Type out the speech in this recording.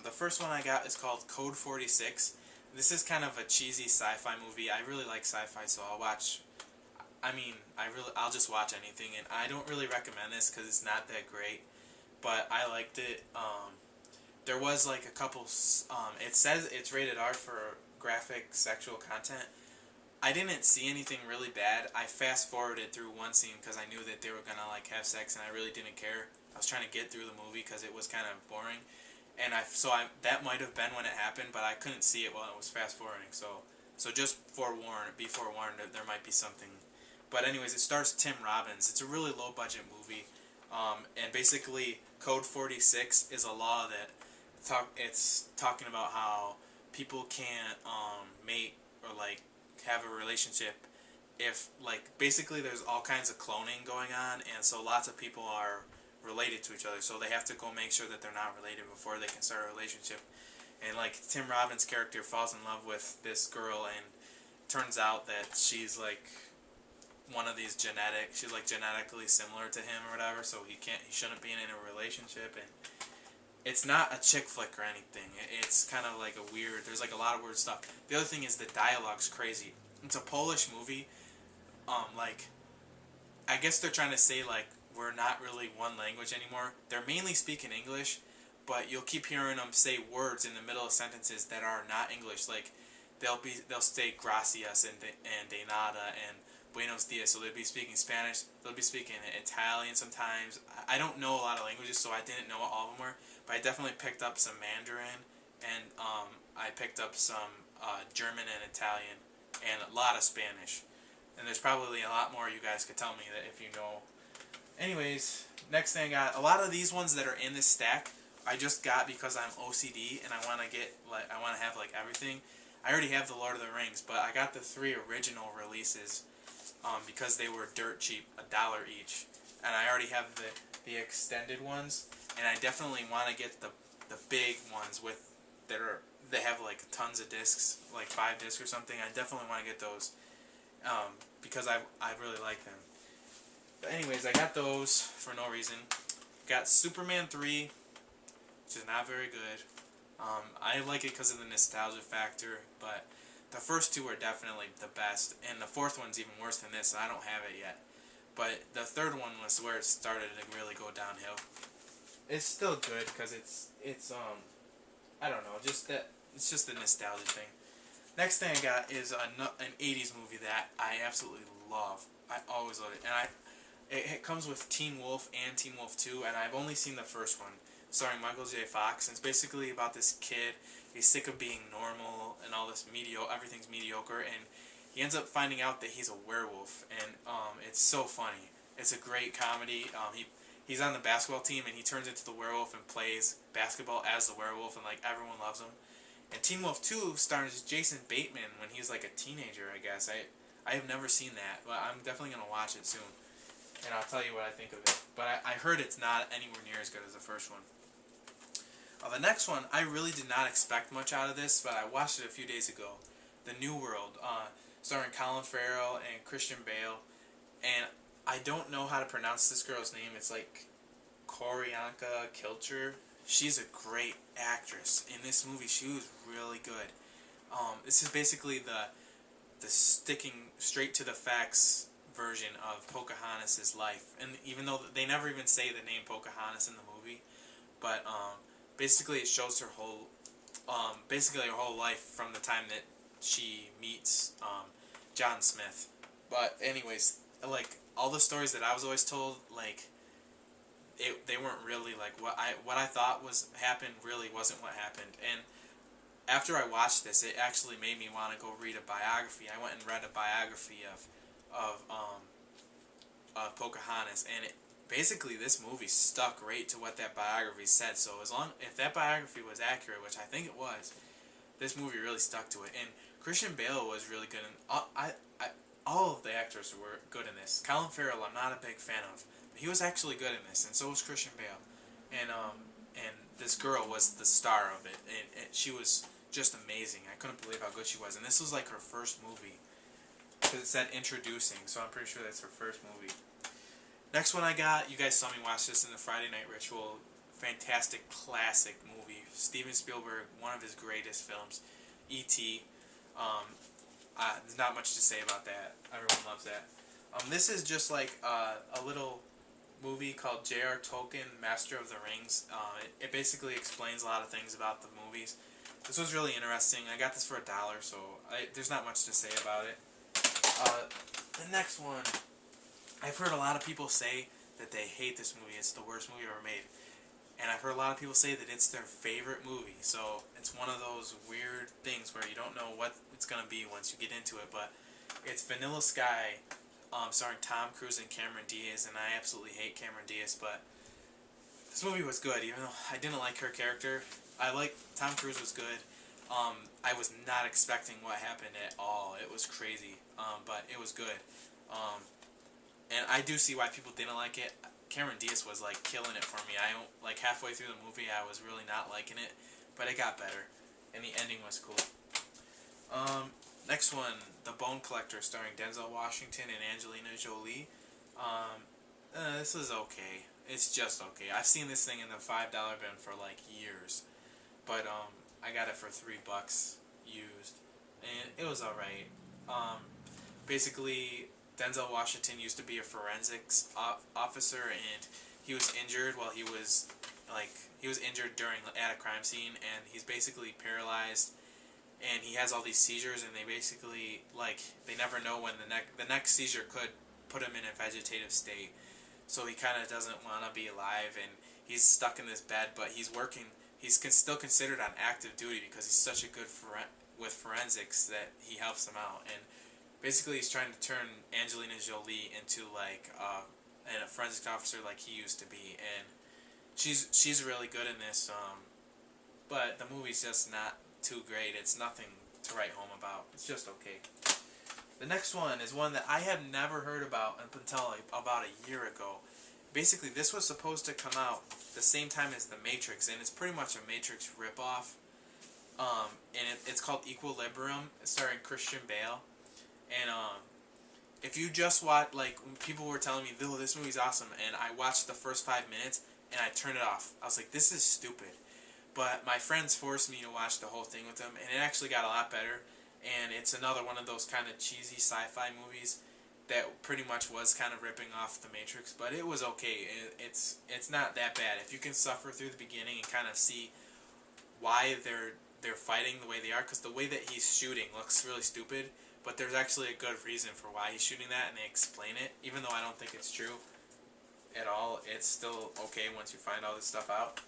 The first one I got is called Code 46. This is kind of a cheesy sci-fi movie. I really like sci-fi, so I'll watch. I mean, I'll just watch anything, and I don't really recommend this because it's not that great. But I liked it. There was like a couple. It says it's rated R for graphic sexual content. I didn't see anything really bad. I fast forwarded through one scene because I knew that they were gonna like have sex, and I really didn't care. I was trying to get through the movie because it was kind of boring, and that might have been when it happened, but I couldn't see it while it was fast forwarding. So just be forewarned that there might be something. But anyways, it stars Tim Robbins. It's a really low budget movie, and basically Code 46 is a law that it's talking about how people can't mate or like have a relationship if like basically there's all kinds of cloning going on, and so lots of people are related to each other, so they have to go make sure that they're not related before they can start a relationship. And like Tim Robbins' character falls in love with this girl, and turns out that she's like one of these she's like genetically similar to him or whatever, so he shouldn't be in a relationship. And it's not a chick flick or anything. It's kind of like a weird. There's like a lot of weird stuff. The other thing is the dialogue's crazy. It's a Polish movie. Like, I guess they're trying to say like we're not really one language anymore. They're mainly speaking English, but you'll keep hearing them say words in the middle of sentences that are not English. Like they'll say gracias and de nada and buenos dias. So they'll be speaking Spanish. They'll be speaking Italian sometimes. I don't know a lot of languages, so I didn't know what all of them were. But I definitely picked up some Mandarin, and I picked up some German and Italian, and a lot of Spanish. And there's probably a lot more you guys could tell me that if you know. Anyways, next thing I got, a lot of these ones that are in this stack, I just got because I'm OCD and I want to have like everything. I already have the Lord of the Rings, but I got the 3 original releases because they were dirt cheap, $1 each, and I already have the extended ones, and I definitely want to get the big ones they have like tons of discs, like 5 discs or something. I definitely want to get those because I really like them. But anyways, I got those for no reason. Got Superman 3, which is not very good. I like it because of the nostalgia factor, but the first 2 are definitely the best, and the 4th one's even worse than this, so I don't have it yet. But the 3rd one was where it started to really go downhill. It's still good because it's I don't know, it's just a nostalgia thing. Next thing I got is an 80s movie that I absolutely love. I always love it, and it comes with Teen Wolf and Teen Wolf 2, and I've only seen the first one, starring Michael J. Fox, and it's basically about this kid. He's sick of being normal and all this everything's mediocre, and he ends up finding out that he's a werewolf, and it's so funny. It's a great comedy. He's on the basketball team, and he turns into the werewolf and plays basketball as the werewolf, and like everyone loves him. And Teen Wolf 2 stars Jason Bateman when he's like a teenager, I guess. I have never seen that, but I'm definitely going to watch it soon, and I'll tell you what I think of it. But I heard it's not anywhere near as good as the first one. The next one, I really did not expect much out of this, but I watched it a few days ago. The New World, starring Colin Farrell and Christian Bale. And I don't know how to pronounce this girl's name. It's like Corianka Kilcher. She's a great actress. In this movie, she was really good. This is basically the sticking straight to the facts version of Pocahontas' life. And even though they never even say the name Pocahontas in the movie, but basically it shows her whole life from the time that she meets John Smith. But anyways, like all the stories that I was always told, like they weren't really like what I thought happened really wasn't what happened. And after I watched this, it actually made me want to go read a biography. I went and read a biography of Pocahontas, and basically this movie stuck right to what that biography said. So if that biography was accurate, which I think it was, this movie really stuck to it. And Christian Bale was really good, and all of the actors were good in this. Colin Farrell, I'm not a big fan of, but he was actually good in this, and so was Christian Bale. And this girl was the star of it, and she was just amazing. I couldn't believe how good she was, and this was like her first movie, because it said introducing, so I'm pretty sure that's her first movie. Next one I got, you guys saw me watch this in the Friday Night Ritual. Fantastic, classic movie Steven Spielberg, one of his greatest films, E.T. There's not much to say about that. Everyone loves that. This is just like a little movie called J.R. Tolkien, Master of the Rings. It basically explains a lot of things about the movies. This was really interesting. I got this for $1, so there's not much to say about it. The next one, I've heard a lot of people say that they hate this movie. It's the worst movie ever made. And I've heard a lot of people say that it's their favorite movie. So it's one of those weird things where you don't know what it's going to be once you get into it. But it's Vanilla Sky, starring Tom Cruise and Cameron Diaz. And I absolutely hate Cameron Diaz, but this movie was good, even though I didn't like her character. Tom Cruise was good. I was not expecting what happened at all. It was crazy, but it was good. And I do see why people didn't like it. Cameron Diaz was like killing it for me. Halfway through the movie, I was really not liking it, but it got better, and the ending was cool. Next one, The Bone Collector, starring Denzel Washington and Angelina Jolie. This is okay. It's just okay. I've seen this thing in the $5 bin for like years, but I got it for $3 used, and it was alright. Basically, Denzel Washington used to be a forensics officer, and he was injured while he was injured at a crime scene, and he's basically paralyzed, and he has all these seizures, and they never know when the next seizure could put him in a vegetative state. So he kind of doesn't want to be alive, and he's stuck in this bed, but he's working. He's still considered on active duty because he's such a good with forensics that he helps them out. And basically, he's trying to turn Angelina Jolie into a forensic officer like he used to be, and she's really good in this. But the movie's just not too great. It's nothing to write home about. It's just okay. The next one is one that I had never heard about until about a year ago. Basically, this was supposed to come out the same time as The Matrix, and it's pretty much a Matrix ripoff. And it's called Equilibrium, starring Christian Bale. And if you just watch, people were telling me, "Oh, this movie's awesome," and I watched the first 5 minutes and I turned it off. I was like, "This is stupid." But my friends forced me to watch the whole thing with them, and it actually got a lot better. And it's another one of those kind of cheesy sci-fi movies that pretty much was kind of ripping off The Matrix, but it was okay. It's not that bad if you can suffer through the beginning and kind of see why they're fighting the way they are, because the way that he's shooting looks really stupid, but there's actually a good reason for why he's shooting that, and they explain it. Even though I don't think it's true at all, it's still okay once you find all this stuff out.